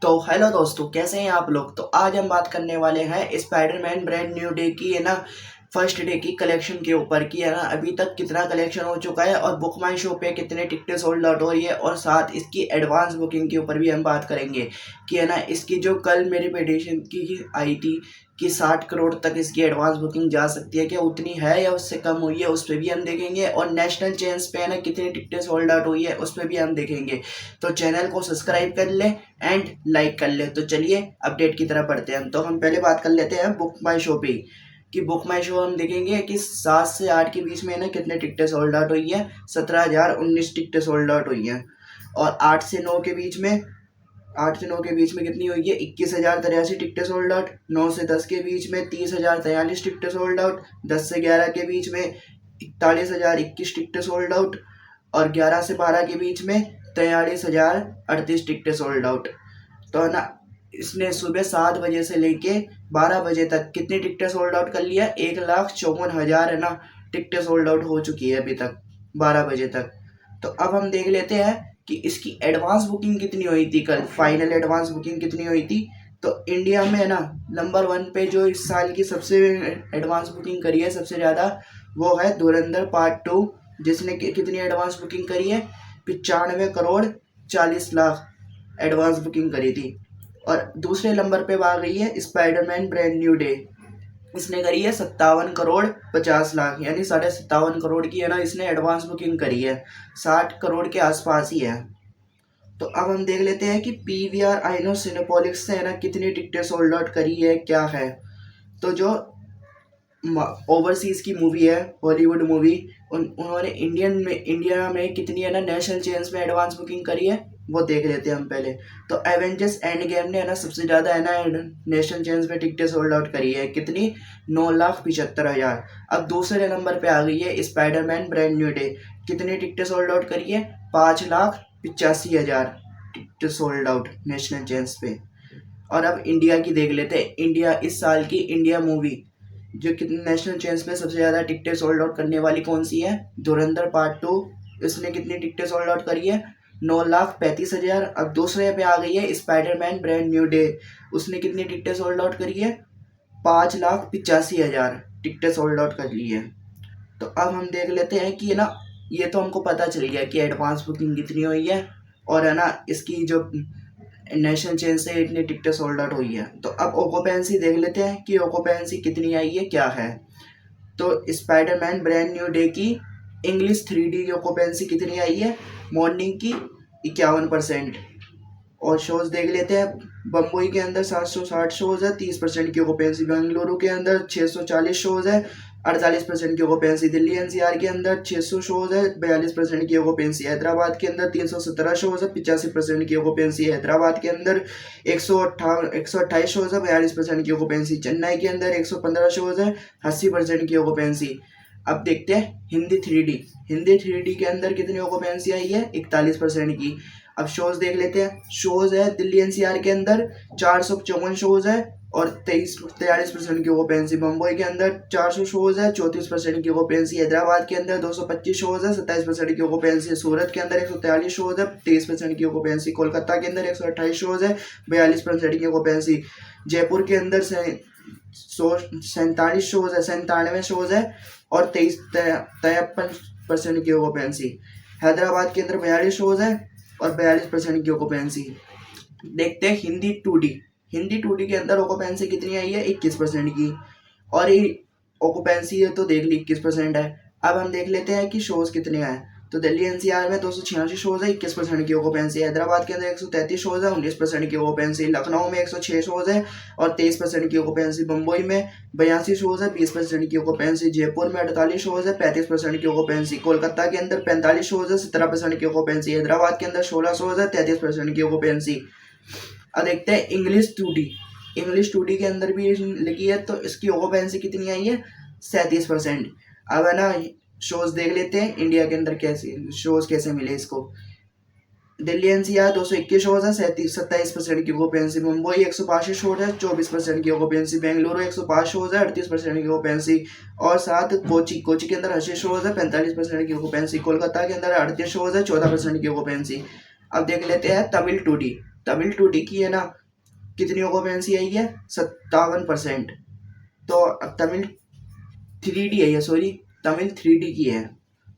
तो हेलो दोस्तों, कैसे हैं आप लोग। तो आज हम बात करने वाले हैं स्पाइडरमैन ब्रांड न्यू डे की, है ना, फर्स्ट डे की कलेक्शन के ऊपर की, है ना, अभी तक कितना कलेक्शन हो चुका है और बुक माई शो पे कितने टिकटें सोल्ड आउट हो रही है, और साथ इसकी एडवांस बुकिंग के ऊपर भी हम बात करेंगे कि, है ना, इसकी जो कल मेरी प्रेडिक्शन की आई थी कि 60 करोड़ तक इसकी एडवांस बुकिंग जा सकती है, क्या उतनी है या उससे कम हुई है, उस पर भी हम देखेंगे। और नेशनल चेन्स पे, है ना, कितनी टिकटें सोल्ड आउट हुई है, उस पर भी हम देखेंगे। तो चैनल को सब्सक्राइब कर ले एंड लाइक कर ले। तो चलिए अपडेट की तरफ बढ़ते हैं। तो हम पहले बात कर लेते हैं बुक माई शो पे कि बुक माई शो हम देखेंगे कि 7 से 8 के बीच में ना कितने टिकटें सोल्ड आउट हुई है। 17,019 टिकटें सोल्ड आउट हुई हैं। और 8 से 9 के बीच में कितनी हुई है, 21,083 टिकटें सोल्ड आउट। 9 से 10 के बीच में 30,043 टिकटें सोल्ड आउट। 10 से 11 के बीच में 41,021 टिकटें सोल्ड आउट। और 11 से 12 के बीच में 43,038 टिकटें सोल्ड आउट। तो है ना, इसने सुबह 7 बजे से लेके 12 बजे तक कितनी टिकटें सोल्ड आउट कर लिया, 1,54,000, है ना, टिकटें सोल्ड आउट हो चुकी है अभी तक 12 बजे तक। तो अब हम देख लेते हैं कि इसकी एडवांस बुकिंग कितनी हुई थी कल, फाइनल एडवांस बुकिंग कितनी हुई थी। तो इंडिया में, है ना, नंबर 1 पे जो इस साल की सबसे एडवांस बुकिंग करी है सबसे ज़्यादा, वो है धुरंधर पार्ट 2, जिसने कितनी एडवांस बुकिंग करी है, 95 करोड़ 40 लाख एडवांस बुकिंग करी थी। और दूसरे नंबर पे आ गई है स्पाइडरमैन ब्रांड न्यू डे, इसने करी है 57 करोड़ 50 लाख, यानी 57.5 करोड़ की, है ना, इसने एडवांस बुकिंग करी है। 60 करोड़ के आसपास ही है। तो अब हम देख लेते हैं कि पीवीआर आइनॉक्स सिनेपोलिक्स से, है ना, कितनी टिकटें सोल्ड आउट करी है, क्या है। तो जो ओवरसीज की मूवी है, हॉलीवुड मूवी, उन्होंने इंडिया में कितनी, है ना, नेशनल चेन्स में एडवांस बुकिंग करी है, वो देख लेते हैं हम पहले। तो एवेंजर्स एंड गेम ने, है ना, सबसे ज़्यादा, है ना, नेशनल चेन्स में टिकटें सोल्ड आउट करी है, कितनी, 9,75,000। अब दूसरे नंबर पे आ गई है स्पाइडरमैन ब्रांड न्यू डे, कितनी टिकटें सोल्ड आउट करी है, 5,85,000 टिकटें सोल्ड आउट नेशनल चेन्स पे। और अब इंडिया की देख लेते हैं। इंडिया इस साल की इंडिया मूवी जो कितने नेशनल चेन्स में सबसे ज़्यादा टिकटें सोल्ड आउट करने वाली कौन सी है, धुरंधर पार्ट 2, इसने कितनी टिकटें सोल्ड आउट करी है, 9,35,000। अब दूसरे पे आ गई है स्पाइडरमैन ब्रांड न्यू डे, उसने कितनी टिकटें सोल्ड आउट करी है, 5,85,000 टिकटें सोल्ड आउट कर ली है। तो अब हम देख लेते हैं कि, है ना, ये तो हमको पता चल गया कि एडवांस बुकिंग कितनी हुई है, और, है ना, इसकी जो नेशनल चेन से इतनी टिकटें सोल्ड आउट हुई है। तो अब ऑक्यूपेंसी देख लेते हैं कि ऑक्यूपेंसी कितनी आई है, क्या है। तो स्पाइडरमैन ब्रांड न्यू डे की इंग्लिश 3D की ऑक्यूपेंसी कितनी आई है, मॉर्निंग की 51%। और शोज देख लेते हैं। बम्बई के अंदर 760 शोज है, 30% की ऑक्यूपेंसी। बेंगलुरु के अंदर 640 शोज है, 48% की ऑक्यूपेंसी। दिल्ली एनसीआर के अंदर 600 शोज है, 42% की ऑक्यूपेंसी। हैदराबाद के अंदर 317 शोज है, 85% की ऑक्यूपेंसी। हैदराबाद के अंदर 128 शोज है, 42% की ऑक्यूपेंसी। चेन्नई के अंदर 115 शोज है, 80% की ऑक्यूपेंसी। अब देखते हैं हिंदी 3D के अंदर कितनी ऑक्यूपेंसी आई है, 41% की। अब शोज देख लेते हैं। शोज है दिल्ली एनसीआर के अंदर 454 शोज है और 43% की ऑक्यूपेंसी। मुंबई के अंदर 400 शोज है, 34% की ऑक्यूपेंसी। हैदराबाद के अंदर 225 शोज है, 27% की ऑक्यूपेंसी। सूरत के अंदर 143 शोज है, 23% की ऑक्यूपेंसी। कोलकाता के अंदर 128 शोज है, 42% की ऑक्यूपेंसी। जयपुर के अंदर 47 शोज है, 97 शोज है और 53% की ऑक्यूपेंसी। हैदराबाद के अंदर 42 शोज है और 42% की ऑक्यूपेंसी। देखते हैं हिंदी 2D के अंदर ऑक्यूपेंसी कितनी आई है, 21% की। और ये ऑक्यूपेंसी है तो देख ली 21% है। अब हम देख लेते हैं कि शोज कितने हैं। तो दिल्ली एनसीआर में 286 शोज है, 21% की ऑक्यूपेंसी। हैदराबाद के अंदर 133 शोज है, 19% की ऑक्यूपेंसी। लखनऊ में 106 शोज है और 23% की ऑक्यूपेंसी। मुंबई में 82 शोज है, 20% की ऑक्यूपेंसी। जयपुर में 48 शोज है, 35% की ऑक्यूपेंसी। कोलकाता के अंदर 45 शोज है, 17% की ऑक्यूपेंसी। हैदराबाद के अंदर 16 शोज है, 33% की ऑक्यूपेंसी। अब देखते हैं इंग्लिश 2D के अंदर भी लिखी है, तो इसकी ऑक्यूपेंसी कितनी आई है, 37%। अब, है ना, शोज देख लेते हैं इंडिया के अंदर कैसे मिले इसको। दिल्ली एनसीआर 221 शोज है, 27% की ऑक्यूपेंसी। मुंबई 165 शोज है, 24% की ऑक्यूपेंसी। बेंगलुरु 105 शोज है, 38% की ऑक्यूपेंसी। और साथ कोची के अंदर 80 शोज है, 45% की ऑक्यूपेंसी। कोलकाता के अंदर 38 शोज है, 14% की ऑक्यूपेंसी। अब देख लेते हैं तमिल 2D। तमिल 2D की है ना कितनी ऑक्यूपेंसी आई है 57%। तो अब तमिल 3D है, ये सॉरी तमिल 3D की है।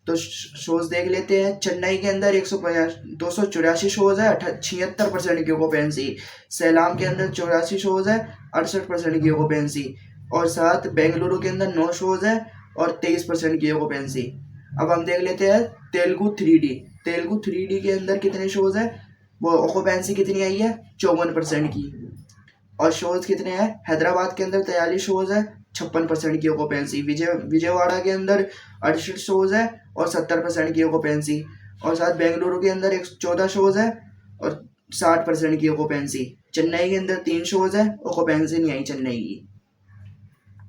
तो शोज देख लेते हैं। चेन्नई के अंदर 284 शोज है, 76% की ऑक्यूपेंसी। सैलाम के अंदर 84 शोज है, 68% की ऑक्यूपेंसी। और साथ बेंगलुरु के अंदर 9 शोज है और 23% की ऑक्यूपेंसी। अब हम देख लेते हैं तेलुगु 3D। तेलुगु 3D के अंदर कितने शोज है, वो ऑक्यूपेंसी कितनी आई है 54% की। और शोज कितने हैं, हैदराबाद के अंदर 43 शोज है, 56% की ऑक्यूपेंसी। विजयवाड़ा के अंदर 68 शोज है और 70% की ऑक्यूपेंसी। और साथ बेंगलुरु के अंदर 14 शोज है और 60% की ऑक्यूपेंसी। चेन्नई के अंदर 3 शोज है, ऑक्यूपेंसी नहीं आई चेन्नई की।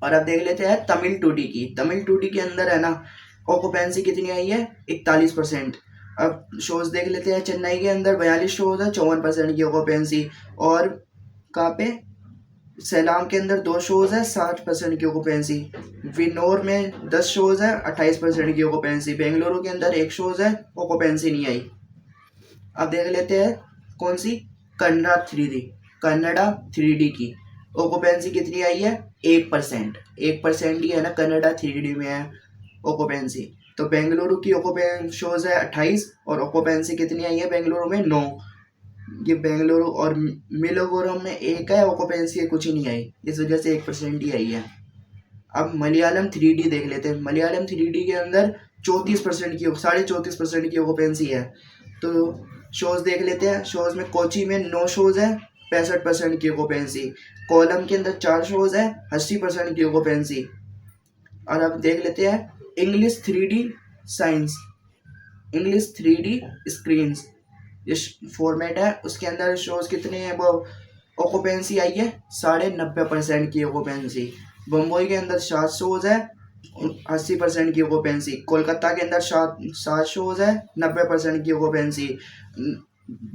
और अब देख लेते हैं तमिल 2D की। तमिल 2D के अंदर है ना ऑक्यूपेंसी कितनी आई है 41%। अब शोज देख लेते हैं। चेन्नई के अंदर 42 शोज है, 54% की ऑक्यूपेंसी। और कहाँ पे, सैलाम के अंदर 2 शोज है, 60% की ऑक्यूपेंसी। विनोर में 10 शोज है, 28% की ऑक्यूपेंसी। बेंगलुरु के अंदर 1 शोज है, ऑक्यूपेंसी नहीं आई। अब देख लेते हैं कौन सी, कन्नड़ा 3D। कन्नड़ा 3D की ऑक्यूपेंसी कितनी आई है 1%। 1% ही है ना कन्नड़ा 3D में है ऑक्यूपेंसी। तो बेंगलुरु की ऑक्यूपेंसी शोज है 28 और ऑक्यूपेंसी कितनी आई है बेंगलुरु में 9। ये बेंगलुरु और मिलोगोरम में 1 है, ऑक्यूपेंसी कुछ ही नहीं आई, इस वजह से 1% ही आई है। अब मलयालम 3D देख लेते हैं। मलयालम 3D के अंदर 34% की 34.5% की ऑक्यूपेंसी है। तो शोज देख लेते हैं। शोज में कोची में 9 शोज है, 65% की ऑक्यूपेंसी। कोलम के अंदर 4 शोज है, 80% की ऑक्यूपेंसी। और अब देख लेते हैं English 3D science, English 3D screens इस फॉर्मेट है, उसके अंदर शोज कितने हैं, वो ऑक्यूपेंसी आई है 90.5% की ऑक्यूपेंसी। बम्बई के अंदर 7 शोज है, 80% की ऑक्यूपेंसी। कोलकाता के अंदर 7 शोज है, 90% की ऑक्यूपेंसी।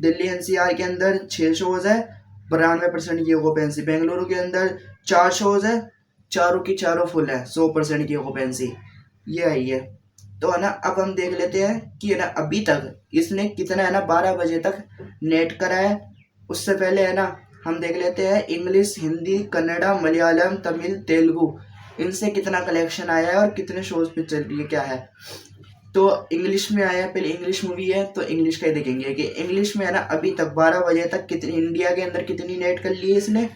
दिल्ली NCR के अंदर 6 शोज है, 92% की ऑक्यूपेंसी। बेंगलुरु के अंदर 4 शोज है, चारों की चारों फुल है, 100% की ऑक्यूपेंसी। ये आई है। तो है ना अब हम देख लेते हैं कि है ना अभी तक इसने कितना है ना 12 बजे तक नेट करा है। उससे पहले है ना हम देख लेते हैं इंग्लिश, हिंदी, कन्नड़ा, मलयालम, तमिल, तेलुगु, इनसे कितना कलेक्शन आया है और कितने शोज पे चल रही है क्या है। तो इंग्लिश में आया, पहले इंग्लिश मूवी है तो इंग्लिश का ही देखेंगे कि इंग्लिश में है ना अभी तक 12 बजे तक कितनी इंडिया के अंदर कितनी नेट कर ली है इसने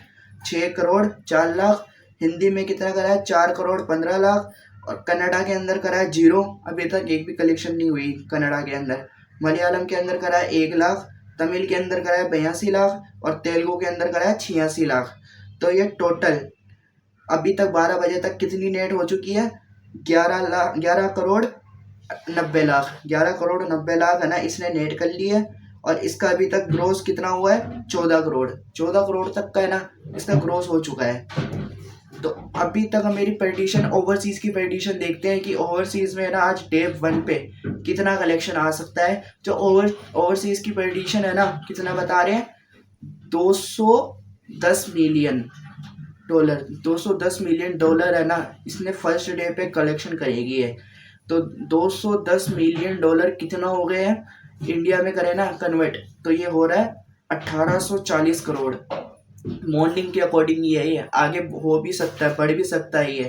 6 करोड़ 4 लाख। हिंदी में कितना करा है 4 करोड़ 15 लाख। और कन्नड़ा के अंदर करा है 0, अभी तक एक भी कलेक्शन नहीं हुई कन्नड़ा के अंदर। मलयालम के अंदर करा है 1 लाख, तमिल के अंदर करा है 82 लाख और तेलुगु के अंदर करा है 86 लाख। तो ये टोटल अभी तक 12 बजे तक कितनी नेट हो चुकी है 11 करोड़ 90 लाख। 11 करोड़ 90 लाख है ना इसने नेट कर ली है। और इसका अभी तक ग्रोस कितना हुआ है 14 करोड़। 14 करोड़ तक का है ना इसका ग्रोस हो चुका है। तो अभी तक हम मेरी प्रेडिक्शन, ओवरसीज की प्रेडिक्शन देखते हैं कि ओवरसीज में है ना आज डे 1 पे कितना कलेक्शन आ सकता है। जो ओवरसीज की प्रेडिक्शन है ना कितना बता रहे हैं 210 मिलियन डॉलर। 210 मिलियन डॉलर है ना इसने फर्स्ट डे पे कलेक्शन करेगी है। तो 210 मिलियन डॉलर कितना हो गए हैं इंडिया में करें ना कन्वर्ट, तो ये हो रहा है 1840 करोड़। मॉर्निंग के अकॉर्डिंग ये है, आगे हो भी सकता है, बढ़ भी सकता है। ये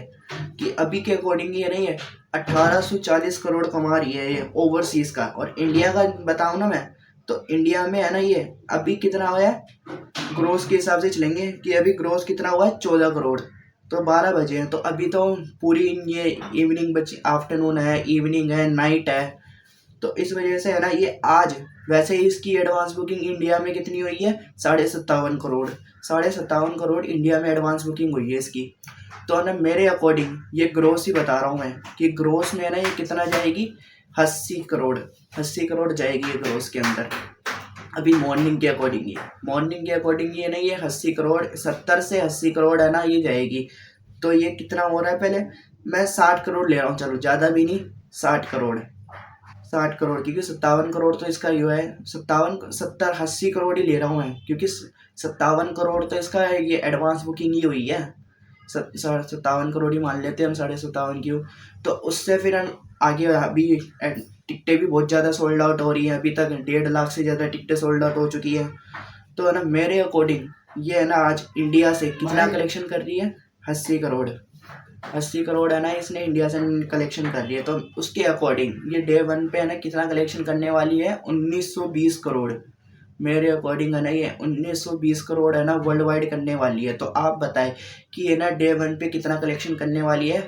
कि अभी के अकॉर्डिंग ये नहीं है, 1840 करोड़ कमा रही है ये ओवरसीज का। और इंडिया का बताऊं ना मैं, तो इंडिया में है ना ये अभी कितना हुआ है, ग्रोस के हिसाब से चलेंगे कि अभी ग्रोस कितना हुआ है 14 करोड़। तो 12 बजे हैं, तो अभी तो पूरी ये इवनिंग बची, आफ्टरनून है, इवनिंग है, नाइट है। तो इस वजह से है ना ये आज, वैसे ही इसकी एडवांस बुकिंग इंडिया में कितनी हुई है 57.5 करोड़। 57.5 करोड़ इंडिया में एडवांस बुकिंग हुई है इसकी। तो ना मेरे अकॉर्डिंग ये ग्रोस ही बता रहा हूँ मैं कि ग्रोस में ना ये कितना जाएगी 80 करोड़। 80 करोड़ जाएगी ये ग्रोस के अंदर। अभी मॉर्निंग के अकॉर्डिंग ये नहीं है 80 करोड़, 70 से 80 करोड़ है ना ये जाएगी। तो ये कितना हो रहा है, पहले मैं 60 करोड़ ले रहा हूँ, चलो ज़्यादा भी नहीं, 60 करोड़ 60 करोड़, क्योंकि 57 करोड़ तो इसका ये है, 80 करोड़ ही ले रहा हूँ मैं, क्योंकि 57 करोड़ तो इसका ये एडवांस बुकिंग ही हुई है। 57 करोड़ ही मान लेते हैं हम, 57.5 की। तो उससे फिर हम आगे, अभी टिकटें भी बहुत ज़्यादा सोल्ड आउट हो रही हैं। अभी तक 1.5 लाख से ज़्यादा टिकटें सोल्ड आउट हो चुकी है। तो है ना मेरे अकॉर्डिंग ये है ना आज इंडिया से कितना कलेक्शन कर रही है, 80 करोड़। 80 करोड़ है ना इसने इंडिया से कलेक्शन कर रही है। तो उसके अकॉर्डिंग ये डे वन पे है ना कितना कलेक्शन करने वाली है, 1920 करोड़। मेरे अकॉर्डिंग है ना ये 1920 करोड़ है ना वर्ल्ड वाइड करने वाली है। तो आप बताएं कि ये ना डे वन पे कितना कलेक्शन करने वाली है।